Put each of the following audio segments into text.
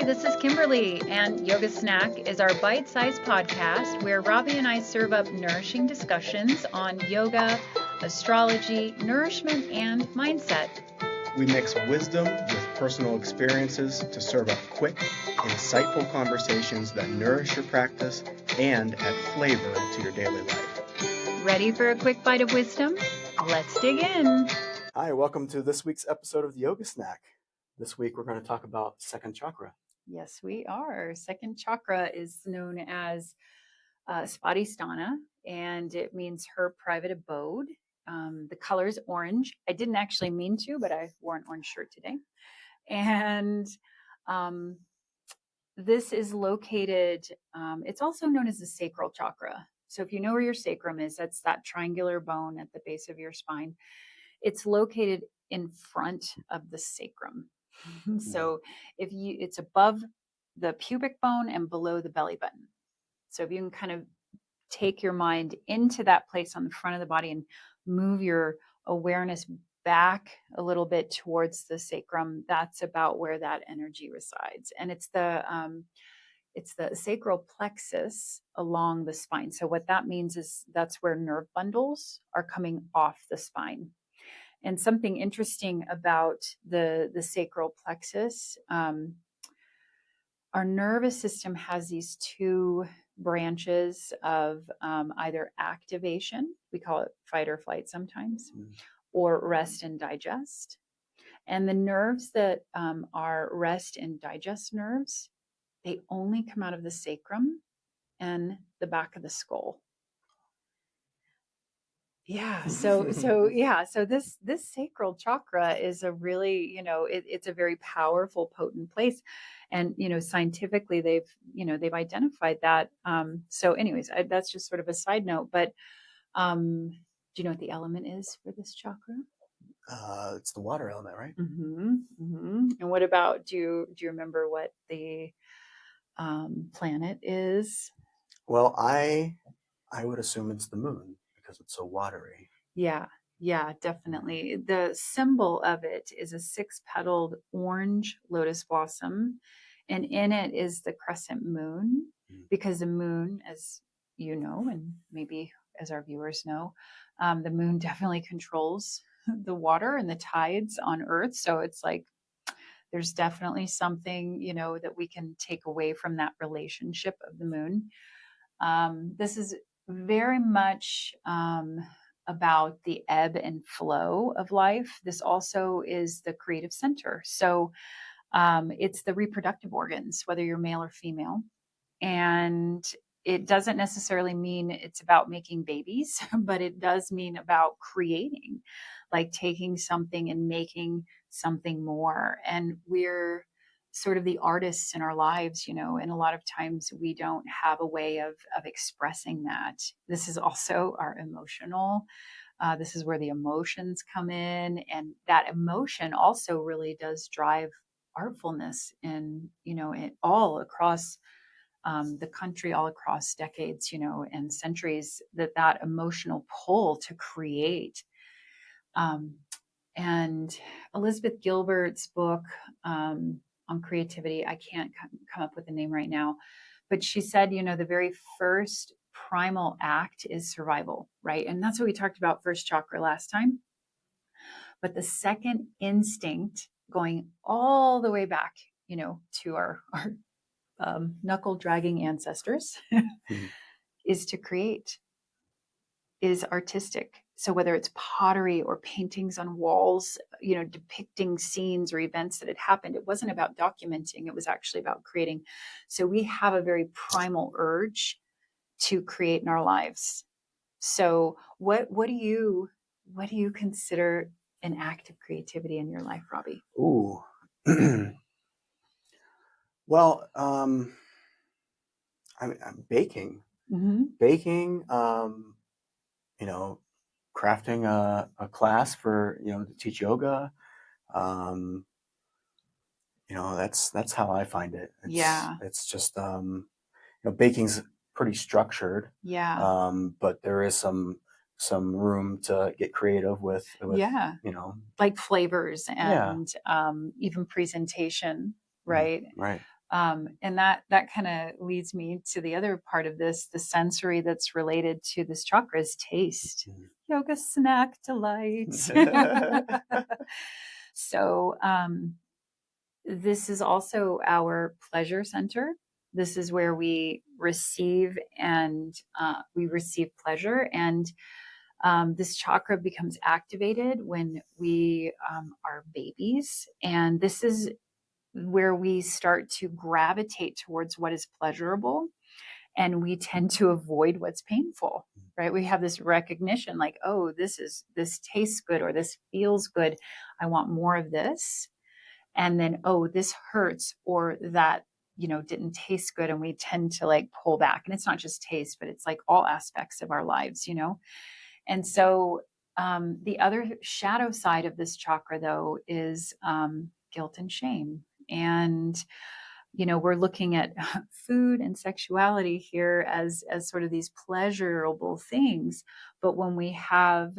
this is Kimberlea, and Yoga Snack is our bite-sized podcast where Robbie and I serve up nourishing discussions on yoga, astrology, nourishment, and mindset. We mix wisdom with personal experiences to serve up quick, insightful conversations that nourish your practice and add flavor to your daily life. Ready for a quick bite of wisdom? Let's dig in. Hi, welcome to this week's episode of the Yoga Snack. This week we're going to talk about second chakra. Yes, we are. Second chakra is known as Spadhisthana, and it means her private abode. The color is orange. I didn't actually mean to, but I wore an orange shirt today. And this is located, it's also known as the Sacral Chakra. So if you know where your sacrum is, that's that triangular bone at the base of your spine. It's located in front of the sacrum. So it's above the pubic bone and below the belly button. So if you can kind of take your mind into that place on the front of the body and move your awareness back a little bit towards the sacrum, that's about where that energy resides. And it's the sacral plexus along the spine. So what that means is that's where nerve bundles are coming off the spine. And something interesting about the sacral plexus, our nervous system has these two branches of either activation, we call it fight or flight sometimes, or rest and digest. And the nerves that are rest and digest nerves, they only come out of the sacrum and the back of the skull. Yeah. So this sacral chakra is a really, it's a very powerful, potent place. And, scientifically they've identified that. So anyways, that's just sort of a side note, but do you know what the element is for this chakra? It's the water element, right? Mm-hmm, mm-hmm. And what about, do you remember what the planet is? Well, I would assume it's the moon because it's so watery. Yeah, definitely. The symbol of it is a 6-petaled orange lotus blossom, and in it is the crescent moon, because the moon, as you know, and maybe as our viewers know, the moon definitely controls the water and the tides on Earth. So it's like there's definitely something, that we can take away from that relationship of the moon. This is very much about the ebb and flow of life. This also is the creative center. So it's the reproductive organs, whether you're male or female. And it doesn't necessarily mean it's about making babies, but it does mean about creating, like taking something and making something more. And we're sort of the artists in our lives, and a lot of times we don't have a way of expressing that. This is also our emotional. This is where the emotions come in, and that emotion also really does drive artfulness in, it all across the country, all across decades, and centuries, that emotional pull to create. And Elizabeth Gilbert's book, on creativity, I can't come up with the name right now, but she said, the very first primal act is survival, right? And that's what we talked about first chakra last time. But the second instinct, going all the way back, to our knuckle dragging ancestors, is to create, is artistic. So whether it's pottery or paintings on walls, depicting scenes or events that had happened, it wasn't about documenting, it was actually about creating. So we have a very primal urge to create in our lives. So what do you consider an act of creativity in your life, Robbie? Ooh. Well, I'm baking. Mm-hmm. Baking, crafting a class for, to teach yoga. That's how I find it. It's just, baking's pretty structured. Yeah. But there is some room to get creative with like flavors and even presentation, right? Right. And that kind of leads me to the other part of this, the sensory that's related to this chakra is taste. Yoga snack delight. So this is also our pleasure center. This is where we receive pleasure, and this chakra becomes activated when we are babies, and this is where we start to gravitate towards what is pleasurable, and we tend to avoid what's painful, right? We have this recognition like, oh, this tastes good, or this feels good, I want more of this. And then, oh, this hurts, or that didn't taste good, and we tend to like pull back. And it's not just taste, but it's like all aspects of our lives. And so the other shadow side of this chakra, though, is guilt and shame. And we're looking at food and sexuality here as sort of these pleasurable things. But when we have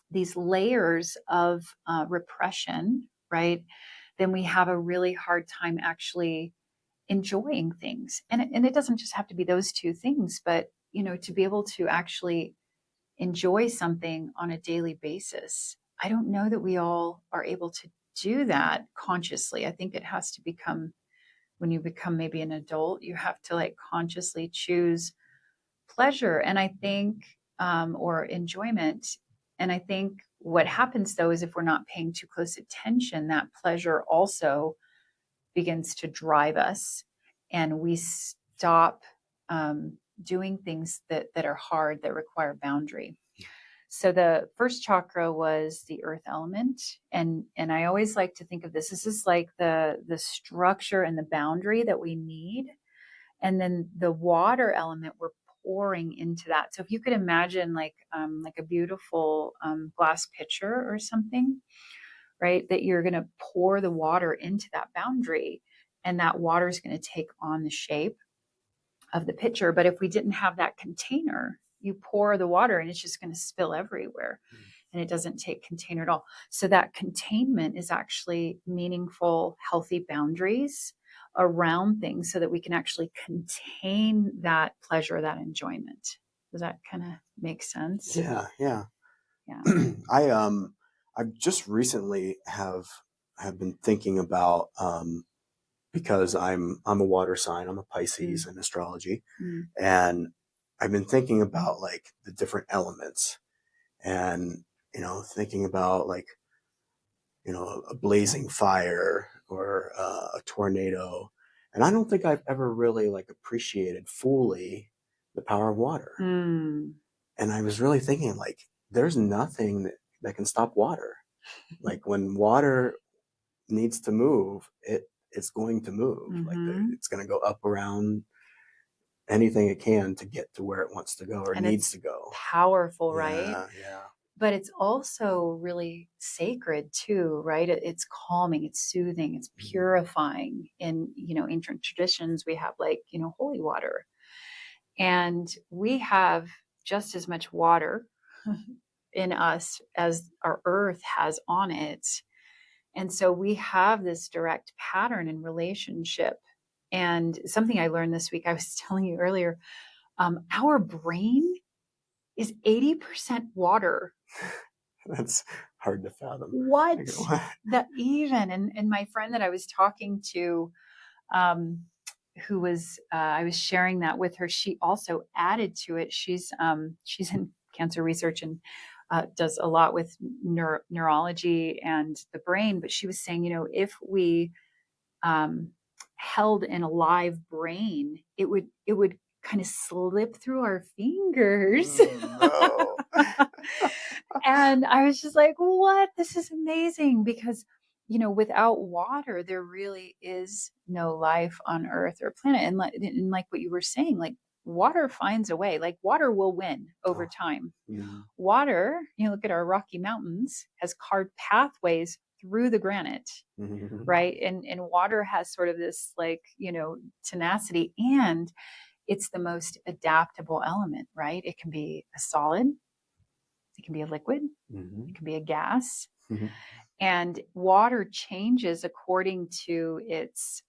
these layers of repression, right, then we have a really hard time actually enjoying things. And it doesn't just have to be those two things, but to be able to actually enjoy something on a daily basis. I don't know that we all are able to do that consciously. I think it has to become, when you become maybe an adult, you have to like consciously choose pleasure. And I think, or enjoyment. And I think what happens though is if we're not paying too close attention, that pleasure also begins to drive us, and we stop doing things that are hard, that require boundary. So the first chakra was the earth element. And I always like to think of this is like the structure and the boundary that we need. And then the water element, we're pouring into that. So if you could imagine like a beautiful glass pitcher or something, right, that you're going to pour the water into that boundary, and that water is going to take on the shape of the pitcher. But if we didn't have that container, you pour the water and it's just going to spill everywhere, and it doesn't take container at all. So that containment is actually meaningful, healthy boundaries around things so that we can actually contain that pleasure, that enjoyment. Does that kind of make sense? Yeah. I just recently have been thinking about because I'm a water sign, I'm a Pisces in astrology, and I've been thinking about like the different elements, and thinking about like a blazing fire or a tornado, and I don't think I've ever really like appreciated fully the power of water. And I was really thinking like there's nothing that can stop water. Like when water needs to move, it's going to move. Like it's going to go up around anything it can to get to where it wants to go or and needs to go. Powerful, right? Yeah. But it's also really sacred too, right? It's calming, it's soothing, it's purifying. In ancient traditions, we have like holy water, and we have just as much water in us as our earth has on it. And so we have this direct pattern in relationship. And something I learned this week, I was telling you earlier, our brain is 80% water. That's hard to fathom. What? That even, and my friend that I was talking to, who was, I was sharing that with her, she also added to it. She's in cancer research and does a lot with neurology and the brain. But she was saying, if we held an alive brain, it would kind of slip through our fingers. Oh, no. And I was just like, what? This is amazing, because without water, there really is no life on Earth or planet. And like what you were saying, like water finds a way. Like water will win over time. Water, look at our Rocky Mountains, has carved pathways through the granite, right? And water has sort of this like, tenacity, and it's the most adaptable element, right? It can be a solid, it can be a liquid, it can be a gas. and water changes according to its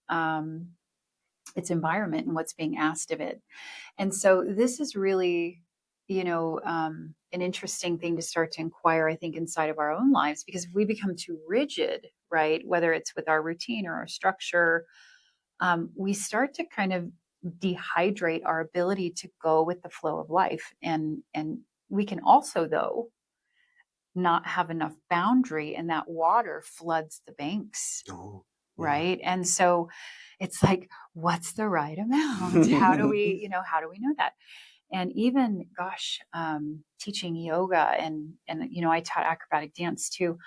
environment and what's being asked of it. And so this is really, an interesting thing to start to inquire, I think, inside of our own lives, because if we become too rigid, right, whether it's with our routine or our structure, we start to kind of dehydrate our ability to go with the flow of life. And we can also, though, not have enough boundary, and that water floods the banks. Oh, yeah. Right. And so it's like, what's the right amount? How do we know that? And even, gosh, teaching yoga and I taught acrobatic dance too.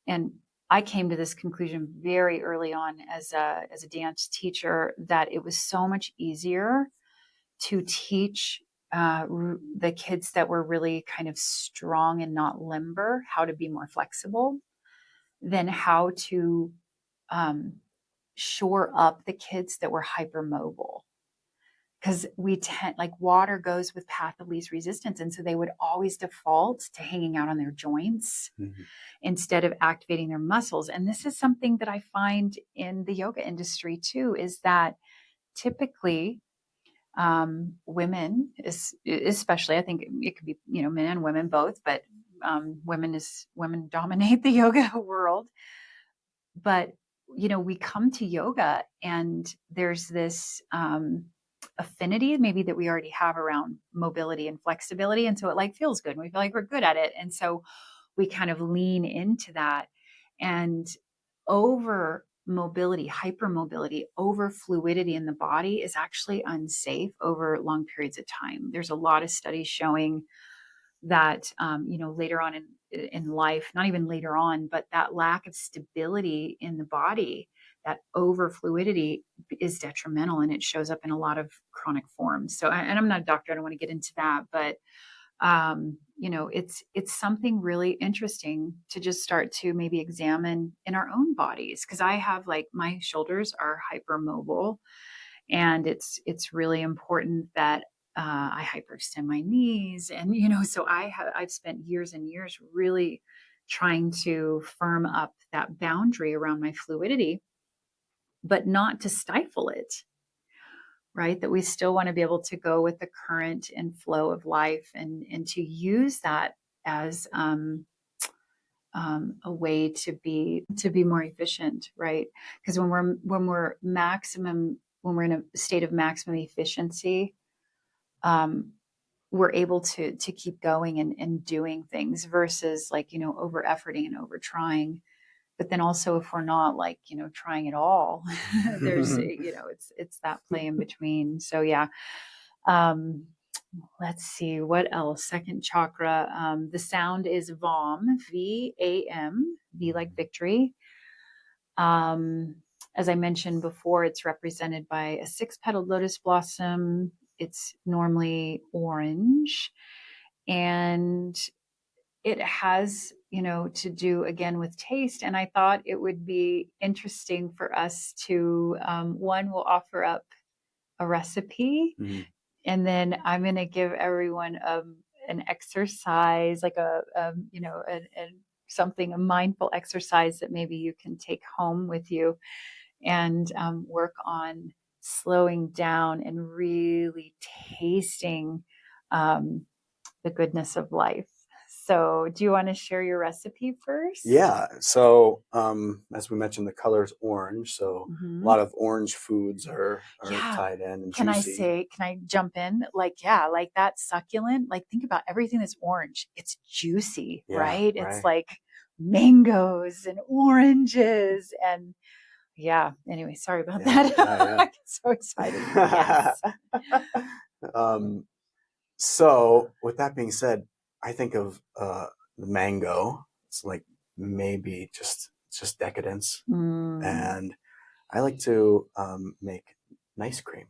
And I came to this conclusion very early on as a dance teacher, that it was so much easier to teach the kids that were really kind of strong and not limber how to be more flexible than how to shore up the kids that were hypermobile. Because we tend, like, water goes with path of least resistance. And so they would always default to hanging out on their joints instead of activating their muscles. And this is something that I find in the yoga industry too, is that typically women, especially, I think it could be, men and women both, but women dominate the yoga world. But, we come to yoga and there's this affinity maybe that we already have around mobility and flexibility. And so it like feels good. And we feel like we're good at it. And so we kind of lean into that. And over mobility, hypermobility, over fluidity in the body is actually unsafe over long periods of time. There's a lot of studies showing that, later on in life, not even later on, but that lack of stability in the body, that over fluidity is detrimental, and it shows up in a lot of chronic forms. So, and I'm not a doctor, I don't want to get into that, but it's something really interesting to just start to maybe examine in our own bodies. Cause I have, like, my shoulders are hypermobile, and it's really important that I hyperextend my knees. And, so I've spent years and years really trying to firm up that boundary around my fluidity, but not to stifle it, right? That we still want to be able to go with the current and flow of life, and to use that as a way to be more efficient, right? Because when we're in a state of maximum efficiency, we're able to keep going and doing things versus, like, over efforting and over trying. But then also, if we're not, like, trying at all, there's, it's that play in between. So yeah. Let's see what else. Second chakra. The sound is VAM, VAM, V like victory. As I mentioned before, it's represented by a 6-petaled lotus blossom. It's normally orange, and it has, to do again with taste. And I thought it would be interesting for us to, one, we'll offer up a recipe, and then I'm going to give everyone an exercise, like a something, a mindful exercise that maybe you can take home with you, and work on slowing down and really tasting the goodness of life. So do you want to share your recipe first? Yeah. So, as we mentioned, the color is orange. So a lot of orange foods are tied in and juicy. Can I jump in? Like, yeah, like that succulent, like, think about everything that's orange. It's juicy, right? It's like mangoes and oranges and anyway, sorry about that. I get so excited. Yes. So with that being said, I think of the mango. It's like maybe just decadence, and I like to make nice cream.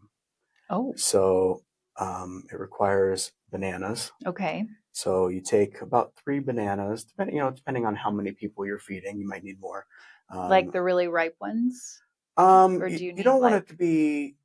Oh, so it requires bananas. Okay. So you take about 3 bananas, depending on how many people you're feeding. You might need more. Like the really ripe ones, or do you don't want it to be.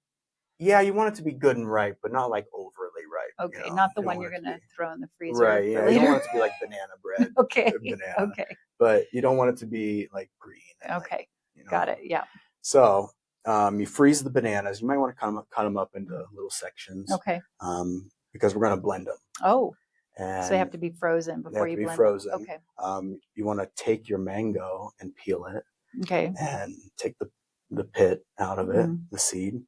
Yeah, you want it to be good and ripe, but not like overly ripe. Okay. You know, Not the you don't one want you're it to going to be throw in the freezer right. for Yeah, you don't later. want it to be like banana bread, Okay. banana, Okay. but you don't want it to be like green and like, Okay. you know. Got it. Yeah. So you freeze the bananas. You might want to cut them up into little sections, Okay. because we're going to blend them, Oh, so they have and to be frozen they before have to you be blend them. frozen. Okay. You want to take your mango and peel it, Okay. and take the pit out of it, the seed,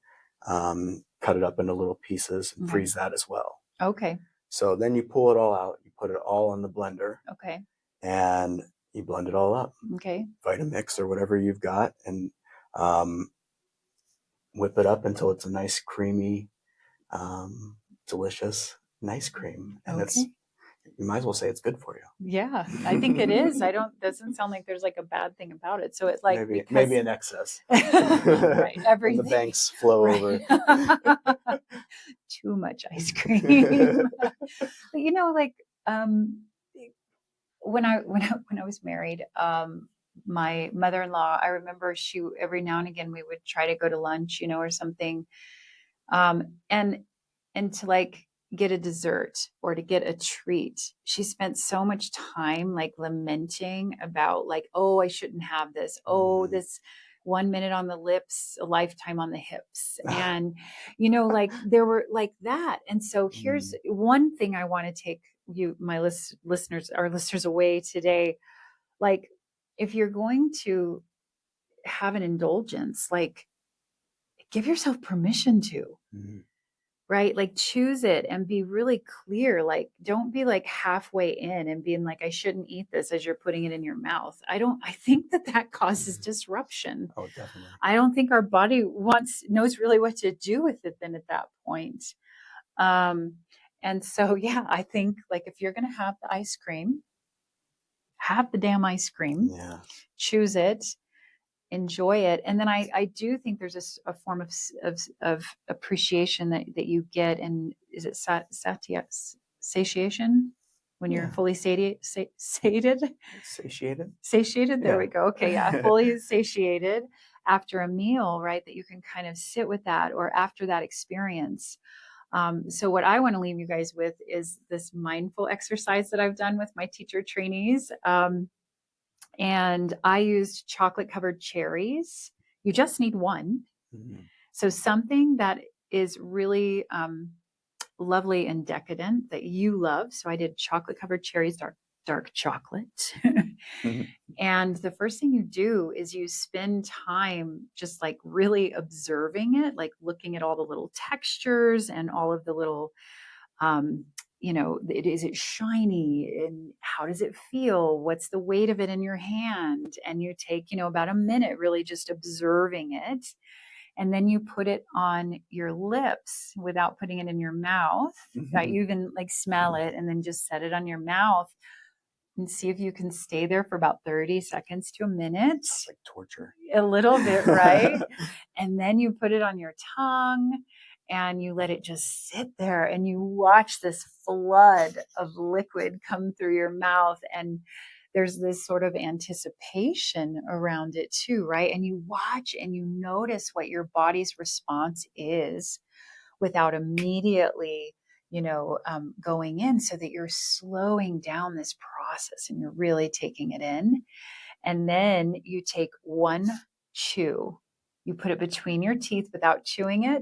cut it up into little pieces, and freeze that as well. Okay. So then you pull it all out. You put it all in the blender. Okay. And you blend it all up. Okay. Vitamix or whatever you've got, and whip it up until it's a nice, creamy, delicious, nice cream. And Okay. you might as well say it's good for you. Yeah, I think it is. Doesn't sound like there's like a bad thing about it. So it like, maybe an excess. Right. Everything. When the banks flow over. Too much ice cream. But like, when I was married, my mother-in-law, I remember she, every now and again, we would try to go to lunch, or something. And to like get a dessert or to get a treat, she spent so much time like lamenting about like, oh, I shouldn't have this. Oh, this 1 minute on the lips, a lifetime on the hips. And, like there were like that. And so here's one thing I want to take my listeners, our listeners away today. Like, if you're going to have an indulgence, like give yourself permission to, right? Like choose it and be really clear. Like, don't be like halfway in and being like, I shouldn't eat this as you're putting it in your mouth. I think that causes disruption. Oh, definitely. I don't think our body knows really what to do with it then at that point. And so, yeah, I think like if you're going to have the ice cream, have the damn ice cream, choose it, enjoy it. And then I do think there's a form of appreciation that you get. And is it satiation when you're fully satiated? Satiated. There we go. Okay. Yeah. Fully satiated after a meal, right? That you can kind of sit with that, or after that experience. So what I want to leave you guys with is this mindful exercise that I've done with my teacher trainees. And I used chocolate covered cherries. You just need one. So something that is really lovely and decadent that you love. So I did chocolate covered cherries, dark chocolate. And the first thing you do is you spend time just like really observing it, like looking at all the little textures and all of the little, is it shiny, and how does it feel? What's the weight of it in your hand? And you take, about a minute really just observing it. And then you put it on your lips without putting it in your mouth. You even like smell it and then just set it on your mouth and see if you can stay there for about 30 seconds to a minute. It's like torture. A little bit, right? And then you put it on your tongue and you let it just sit there and you watch this flood of liquid come through your mouth. And there's this sort of anticipation around it too, right? And you watch and you notice what your body's response is without immediately, going in, so that you're slowing down this process and you're really taking it in. And then you take one chew, you put it between your teeth without chewing it.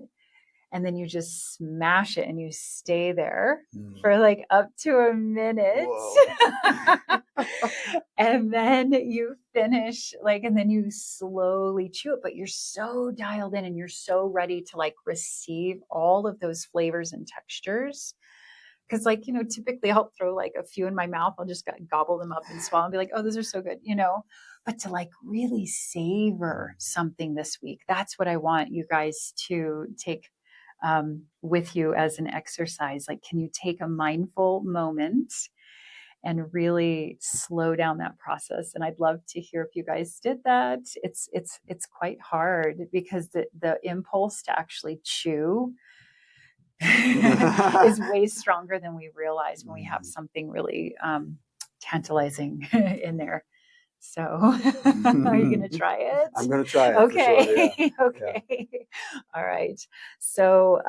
And then you just smash it and you stay there for like up to a minute. And then you finish and then you slowly chew it, but you're so dialed in and you're so ready to like receive all of those flavors and textures. Cause typically I'll throw like a few in my mouth. I'll just gobble them up and swallow and be like, oh, those are so good, but to like really savor something this week. That's what I want you guys to take with you as an exercise. Like, can you take a mindful moment and really slow down that process? And I'd love to hear if you guys did that. It's quite hard because the impulse to actually chew is way stronger than we realize when we have something really tantalizing in there. So are you going to try it? I'm going to try it. Okay. For sure, yeah. Okay. Yeah. All right. So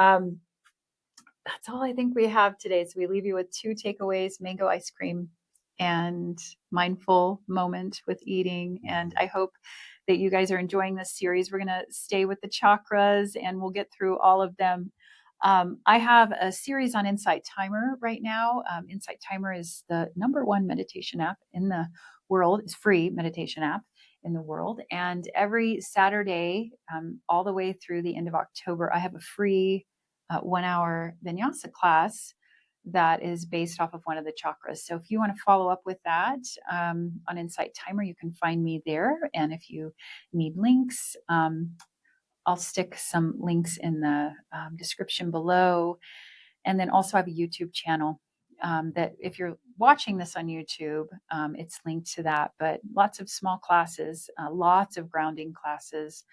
that's all I think we have today. So we leave you with 2 takeaways: mango ice cream and mindful moment with eating. And I hope that you guys are enjoying this series. We're going to stay with the chakras and we'll get through all of them. I have a series on Insight Timer right now. Insight Timer is the #1 meditation app in the world. It's free meditation app in the world. And every Saturday, all the way through the end of October, I have a free 1-hour vinyasa class that is based off of one of the chakras. So if you want to follow up with that on Insight Timer, you can find me there. And if you need links, I'll stick some links in the description below. And then also I have a YouTube channel that if you're watching this on YouTube, it's linked to that. But lots of small classes, lots of grounding classes.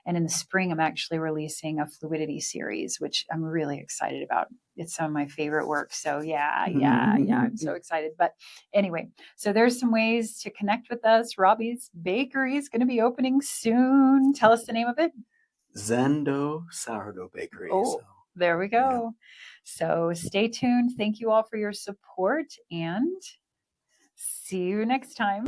And in the spring, I'm actually releasing a fluidity series, which I'm really excited about. It's some of my favorite work. So yeah, I'm so excited. But anyway, so there's some ways to connect with us. Robbie's Bakery is going to be opening soon. Tell us the name of it. Zendo Sourdough Bakery. Oh, there we go. Yeah. So stay tuned. Thank you all for your support and see you next time.